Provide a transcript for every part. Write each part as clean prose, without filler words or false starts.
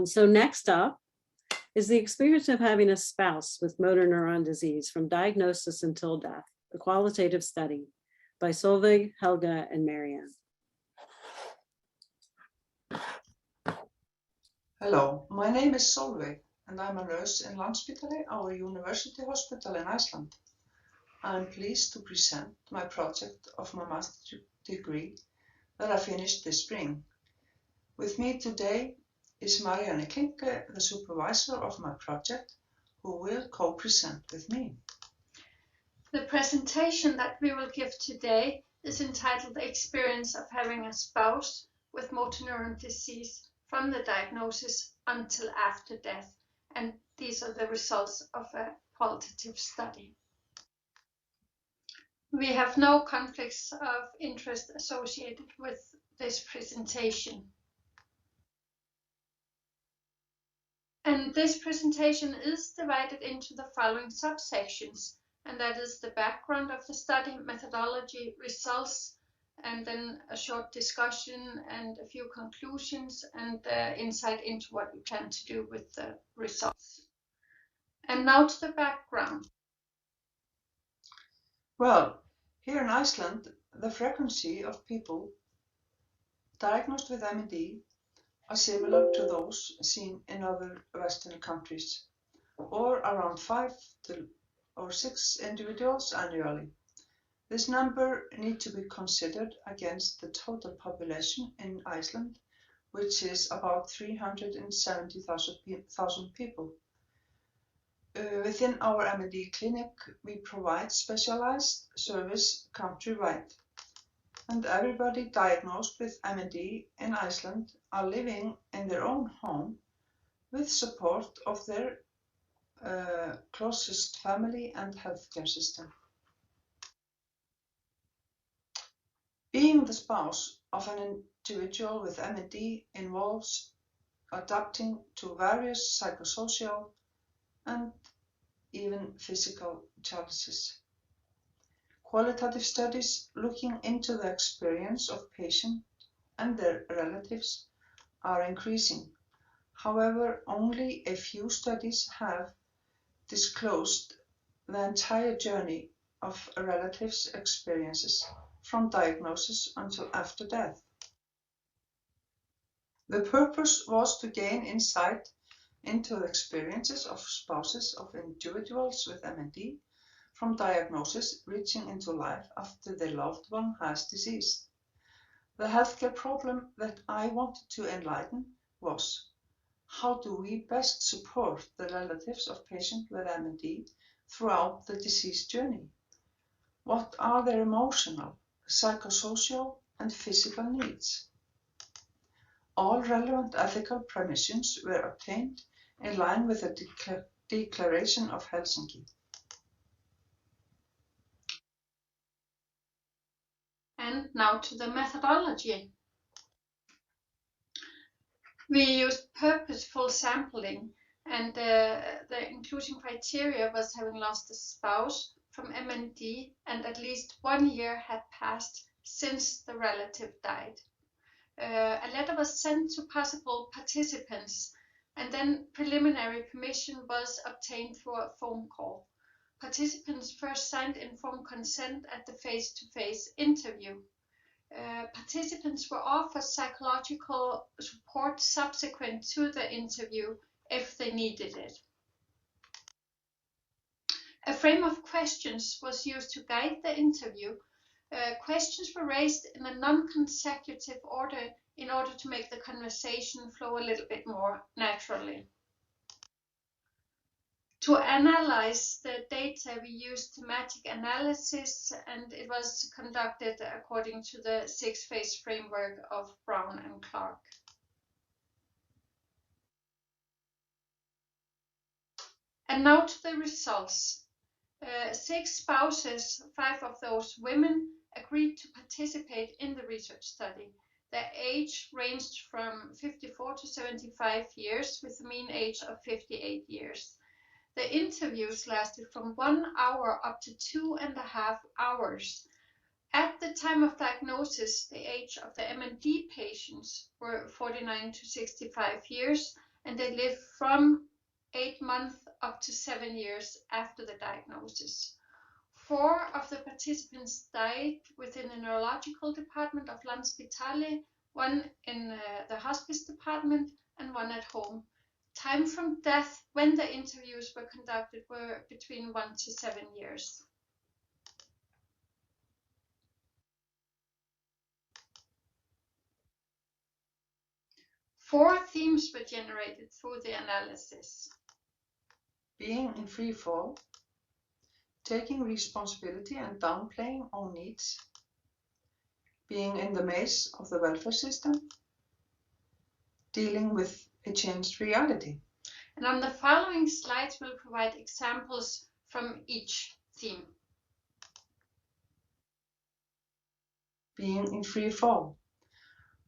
So next up is the experience of having a spouse with motor neuron disease from diagnosis until death, a qualitative study by Solveig, Helga, and Marianne. Hello, my name is Solveig, and I'm a nurse in Landspítali, our university hospital in Iceland. I'm pleased to present my project of my master's degree that I finished this spring. With me today is Marianne Klinke, the supervisor of my project, who will co-present with me. The presentation that we will give today is entitled The Experience of Having a Spouse with Motor Neuron Disease from the Diagnosis Until After Death, and these are the results of a qualitative study. We have no conflicts of interest associated with this presentation. And this presentation is divided into the following subsections, and that is the background of the study, methodology, results, and then a short discussion and a few conclusions and insight into what we plan to do with the results. And now to the background. Well, here in Iceland, the frequency of people diagnosed with MND are similar to those seen in other Western countries, or around 5 or 6 individuals annually. This number needs to be considered against the total population in Iceland, which is about 370,000 people. Within our MND clinic, we provide specialized service countrywide, and everybody diagnosed with MND in Iceland are living in their own home with support of their closest family and healthcare system. Being the spouse of an individual with MND involves adapting to various psychosocial and even physical challenges. Qualitative studies looking into the experience of patients and their relatives are increasing. However, only a few studies have disclosed the entire journey of a relative's experiences from diagnosis until after death. The purpose was to gain insight into the experiences of spouses of individuals with MND from diagnosis reaching into life after their loved one has deceased. The healthcare problem that I wanted to enlighten was: how do we best support the relatives of patients with MND throughout the disease journey? What are their emotional, psychosocial, and physical needs? All relevant ethical permissions were obtained in line with the Declaration of Helsinki. And now to the methodology. We used purposeful sampling, and the inclusion criteria was having lost a spouse from MND and at least 1 year had passed since the relative died. A letter was sent to possible participants, and then preliminary permission was obtained through a phone call. Participants first signed informed consent at the face-to-face interview. Participants were offered psychological support subsequent to the interview if they needed it. A frame of questions was used to guide the interview. Questions were raised in a non-consecutive order in order to make the conversation flow a little bit more naturally. To analyze the data, we used thematic analysis, and it was conducted according to the 6-phase framework of Brown and Clark. And now to the results. 6 spouses, 5 of those women, agreed to participate in the research study. Their age ranged from 54 to 75 years, with a mean age of 58 years. The interviews lasted from 1 hour up to 2.5 hours. At the time of diagnosis, the age of the MND patients were 49 to 65 years, and they live from 8 months up to 7 years after the diagnosis. 4 of the participants died within the neurological department of Landspitale, 1 in the hospice department, and 1 at home. Time from death when the interviews were conducted were between 1 to 7 years. Four themes were generated through the analysis. Being in free fall, taking responsibility and downplaying own needs, being in the maze of the welfare system, dealing with a changed reality. And on the following slides, we'll provide examples from each theme. Being in free fall.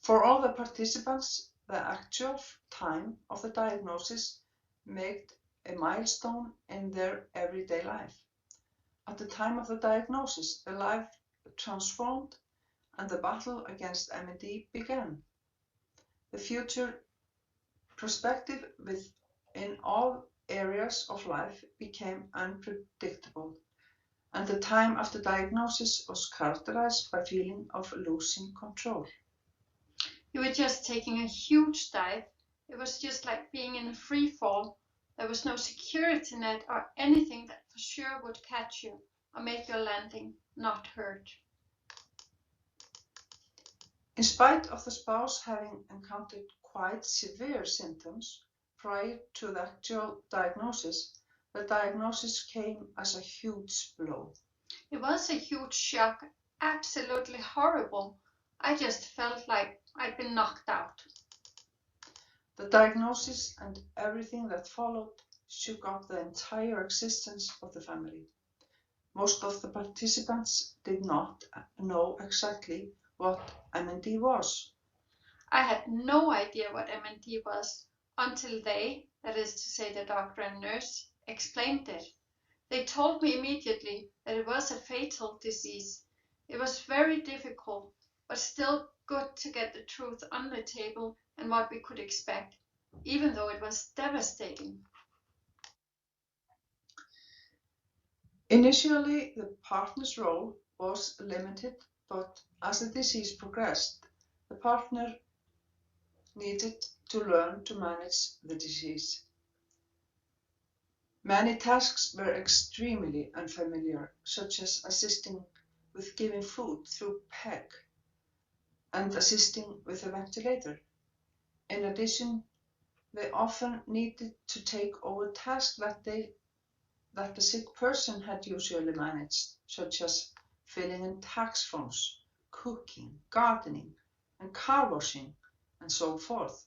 For all the participants, the actual time of the diagnosis made a milestone in their everyday life. At the time of the diagnosis, the life transformed and the battle against MND began. The future perspective within all areas of life became unpredictable, and the time after diagnosis was characterized by feeling of losing control. You were just taking a huge dive. It was just like being in a free fall. There was no security net or anything that for sure would catch you or make your landing not hurt. In spite of the spouse having encountered quite severe symptoms prior to the actual diagnosis, the diagnosis came as a huge blow. It was a huge shock, absolutely horrible. I just felt like I'd been knocked out. The diagnosis and everything that followed shook up the entire existence of the family. Most of the participants did not know exactly what MND was. I had no idea what MND was until they, that is to say the doctor and nurse, explained it. They told me immediately that it was a fatal disease. It was very difficult, but still good to get the truth on the table and what we could expect, even though it was devastating. Initially, the partner's role was limited, but as the disease progressed, the partner needed to learn to manage the disease. Many tasks were extremely unfamiliar, such as assisting with giving food through PEG and assisting with a ventilator. In addition, they often needed to take over tasks that the sick person had usually managed, such as filling in tax forms, cooking, gardening, and car washing, and so forth.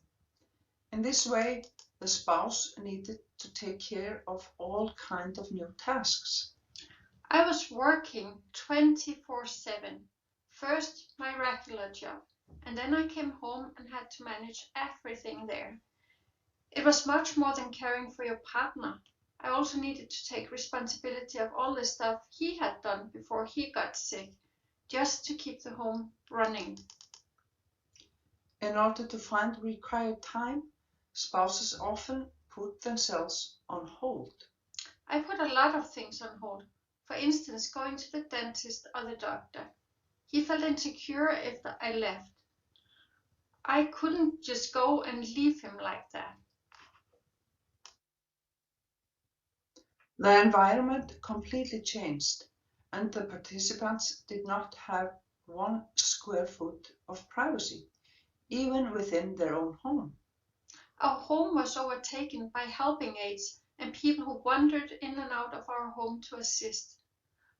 In this way, the spouse needed to take care of all kinds of new tasks. I was working 24/7. First, my regular job, and then I came home and had to manage everything there. It was much more than caring for your partner. I also needed to take responsibility of all the stuff he had done before he got sick, just to keep the home running. In order to find required time, spouses often put themselves on hold. I put a lot of things on hold. For instance, going to the dentist or the doctor. He felt insecure if I left. I couldn't just go and leave him like that. The environment completely changed, and the participants did not have 1 square foot of privacy, even within their own home. Our home was overtaken by helping aides and people who wandered in and out of our home to assist.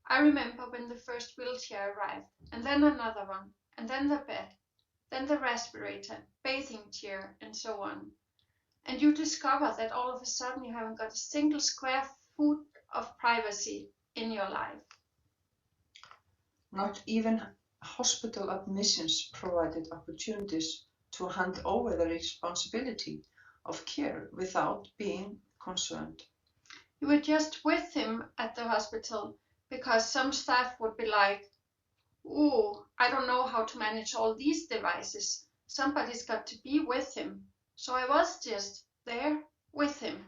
I remember when the first wheelchair arrived, and then another one, and then the bed, then the respirator, bathing chair, and so on. And you discover that all of a sudden you haven't got a single square foot of privacy in your life. Not even hospital admissions provided opportunities to hand over the responsibility of care without being concerned. You were just with him at the hospital because some staff would be like, "Ooh, I don't know how to manage all these devices. Somebody's got to be with him." So I was just there with him.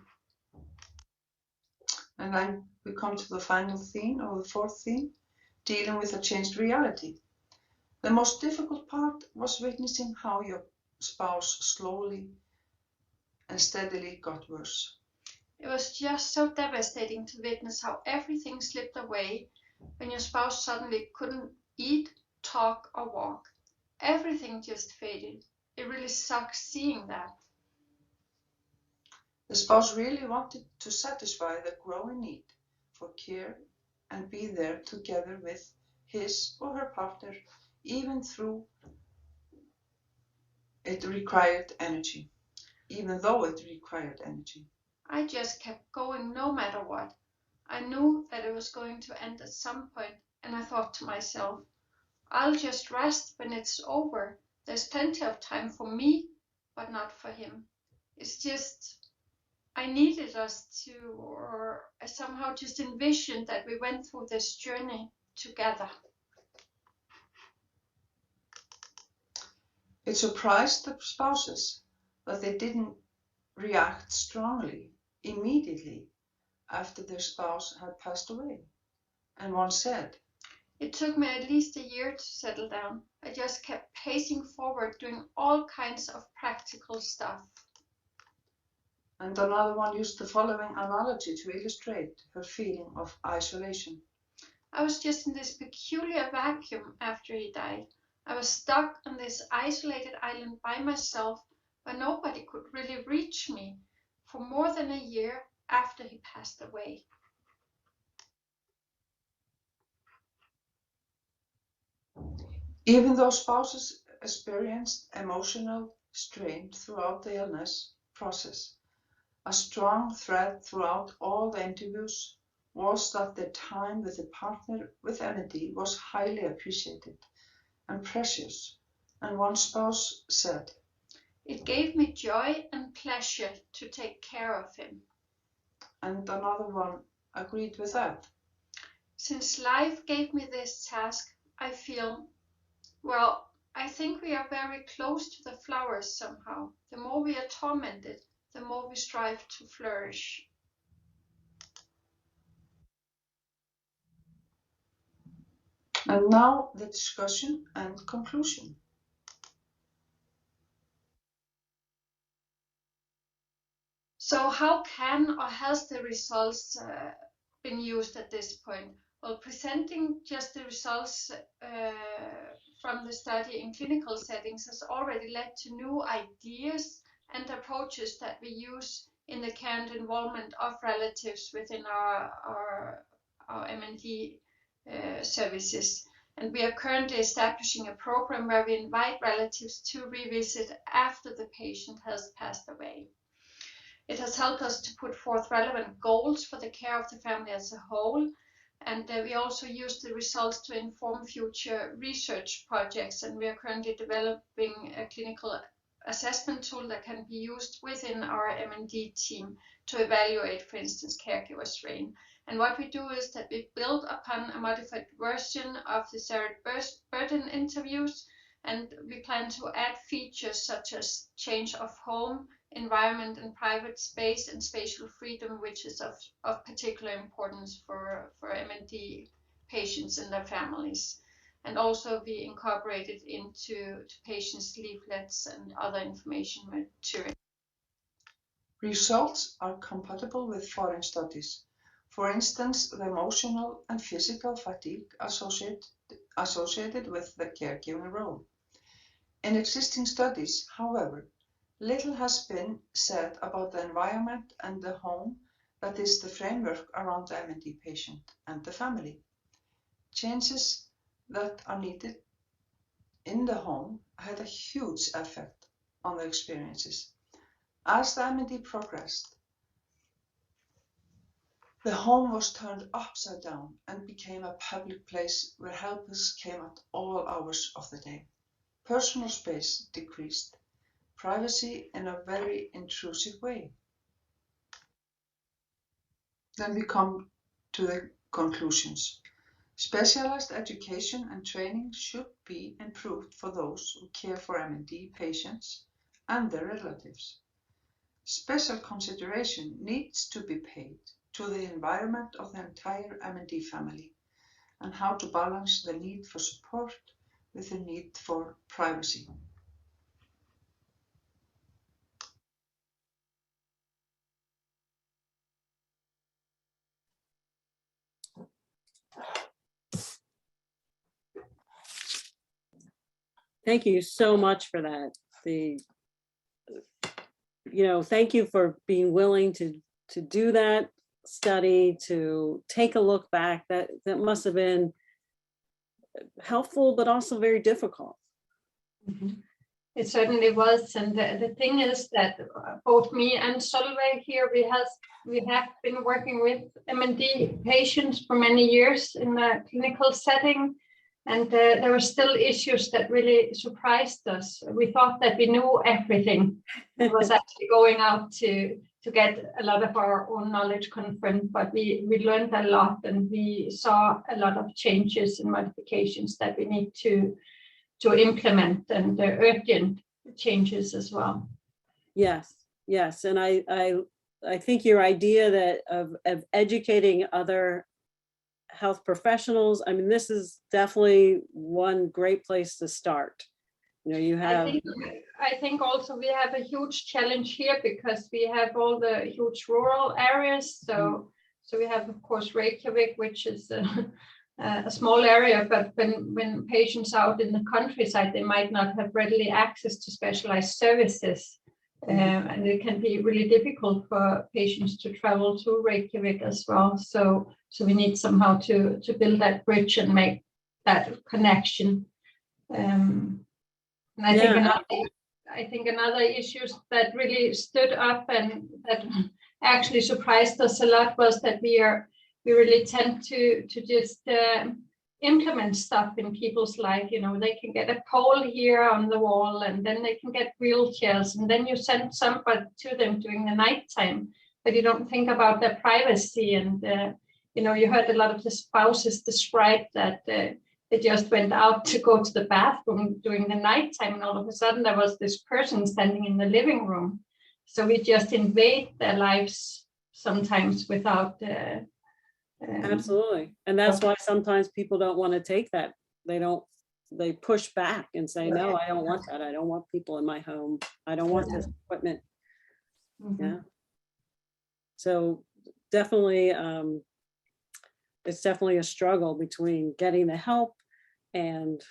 And then we come to the final theme, or the fourth theme, dealing with a changed reality. The most difficult part was witnessing how your spouse slowly and steadily got worse. It was just so devastating to witness how everything slipped away when your spouse suddenly couldn't eat, talk, or walk. Everything just faded. It really sucks seeing that. The spouse really wanted to satisfy the growing need for care and be there together with his or her partner, even though it required energy. I just kept going no matter what. I knew that it was going to end at some point, and I thought to myself, I'll just rest when it's over. There's plenty of time for me, but not for him. It's just, I needed us to, or I somehow just envisioned that we went through this journey together. It surprised the spouses that they didn't react strongly immediately after their spouse had passed away. And one said, It took me at least a year to settle down. I just kept pacing forward, doing all kinds of practical stuff. And another one used the following analogy to illustrate her feeling of isolation. I was just in this peculiar vacuum after he died. I was stuck on this isolated island by myself where nobody could really reach me for more than a year after he passed away. Even though spouses experienced emotional strain throughout the illness process, a strong thread throughout all the interviews was that the time with the partner with MND was highly appreciated and precious. And one spouse said, It gave me joy and pleasure to take care of him. And another one agreed with that. Since life gave me this task, I feel, I think we are very close to the flowers somehow. The more we are tormented, the more we strive to flourish. And now the discussion and conclusion. So how can or has the results been used at this point? Well, presenting just the results from the study in clinical settings has already led to new ideas and approaches that we use in the care and involvement of relatives within our MND services. And we are currently establishing a program where we invite relatives to revisit after the patient has passed away. It has helped us to put forth relevant goals for the care of the family as a whole. And we also use the results to inform future research projects. And we are currently developing a clinical assessment tool that can be used within our MND team to evaluate, for instance, caregiver strain. And what we do is that we build upon a modified version of the Sarah Burden interviews, and we plan to add features such as change of home, environment and private space, and spatial freedom, which is of particular importance for MND patients and their families, and also be incorporated into patients' leaflets and other information material. Results are compatible with foreign studies. For instance, the emotional and physical fatigue associated with the caregiving role. In existing studies, however, little has been said about the environment and the home that is the framework around the MND patient and the family. Changes that are needed in the home had a huge effect on the experiences. As the MND progressed, the home was turned upside down and became a public place where helpers came at all hours of the day. Personal space decreased, privacy in a very intrusive way. Then we come to the conclusions. Specialized education and training should be improved for those who care for MND patients and their relatives. Special consideration needs to be paid to the environment of the entire MND family and how to balance the need for support with the need for privacy. Thank you so much for that. Thank you for being willing to do that study, to take a look back. That must have been helpful, but also very difficult. Mm-hmm. It certainly was, and the thing is that both me and Solveig here, we have been working with MND patients for many years in a clinical setting, and there were still issues that really surprised us. We thought that we knew everything. It was actually going out to get a lot of our own knowledge confirmed, but we learned a lot, and we saw a lot of changes and modifications that we need to implement, and the urgent changes as well. Yes, and I think your idea that of educating other health professionals, I mean, this is definitely one great place to start. You have. I think also we have a huge challenge here because we have all the huge rural areas. So we have, of course, Reykjavik, which is a small area, but when patients out in the countryside, they might not have readily access to specialized services. And it can be really difficult for patients to travel to Reykjavik as well. So we need somehow to build that bridge and make that connection. And I think another issue that really stood up and that actually surprised us a lot was that we really tend to just implement stuff in people's life. They can get a pole here on the wall, and then they can get wheelchairs, and then you send somebody to them during the nighttime, but you don't think about their privacy. And you heard a lot of the spouses describe that they just went out to go to the bathroom during the nighttime, and all of a sudden there was this person standing in the living room. So we just invade their lives sometimes without. Absolutely. And that's why sometimes people don't want to take that. They push back and say, no, I don't want that. I don't want people in my home. I don't want this equipment. Mm-hmm. Yeah. So definitely, it's definitely a struggle between getting the help and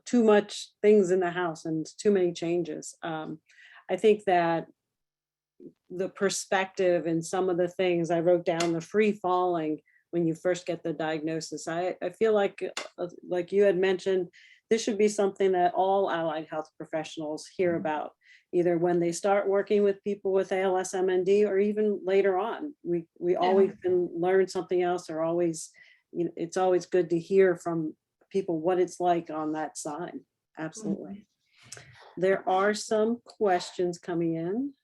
too much things in the house and too many changes. I think that the perspective and some of the things I wrote down, the free falling when you first get the diagnosis. I feel like you had mentioned, this should be something that all allied health professionals hear about, either when they start working with people with ALS MND or even later on. We always can learn something else, or always, it's always good to hear from people what it's like on that side. Absolutely. Mm-hmm. There are some questions coming in.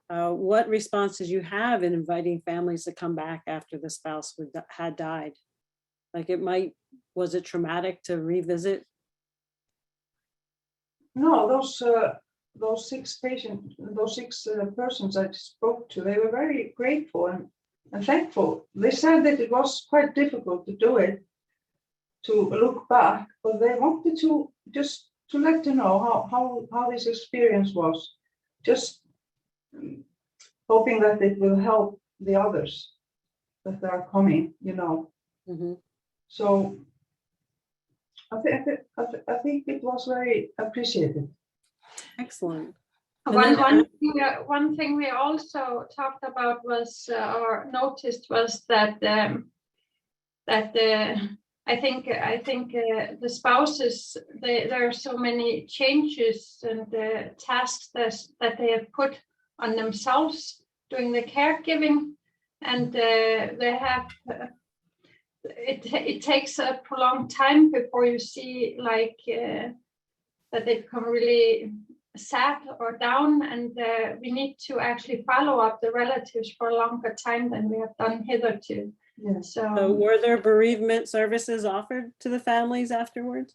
What response did you have in inviting families to come back after the spouse had died? Like, was it traumatic to revisit? No, those six persons I spoke to, they were very grateful and thankful. They said that it was quite difficult to do it, to look back, but they wanted to just to let you know how this experience was, just hoping that it will help the others that are coming, Mm-hmm. So I think it was very appreciated. Excellent. One thing we also talked about was, or noticed, was that I think the spouses, there are so many changes and tasks that they have put on themselves doing the caregiving, and they have it takes a prolonged time before you see that they become really sad or down, and we need to actually follow up the relatives for a longer time than we have done hitherto. Yeah. So were there bereavement services offered to the families afterwards?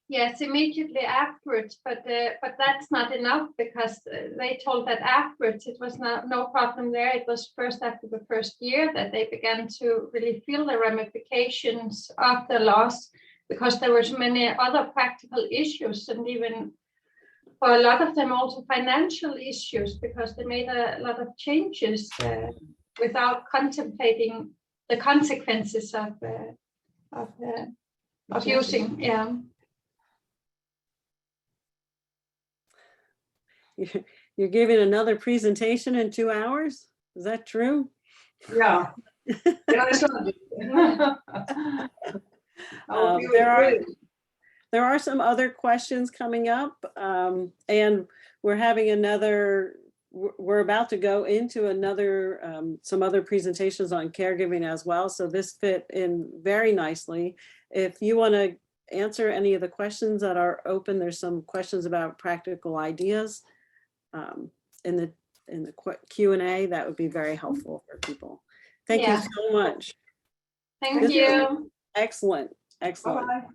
Yes, immediately afterwards, but that's not enough, because they told that afterwards it was no problem there. It was first after the first year that they began to really feel the ramifications of the loss, because there were so many other practical issues, and even for a lot of them also financial issues, because they made a lot of changes without contemplating the consequences of using. Yeah. You're giving another presentation in 2 hours? Is that true? Yeah. Yeah, it's not. There are some other questions coming up, and we're about to go into some other presentations on caregiving as well. So this fit in very nicely. If you want to answer any of the questions that are open, there's some questions about practical ideas in the Q&A. That would be very helpful for people. Thank you so much. Thank you. Excellent. Excellent. Bye-bye.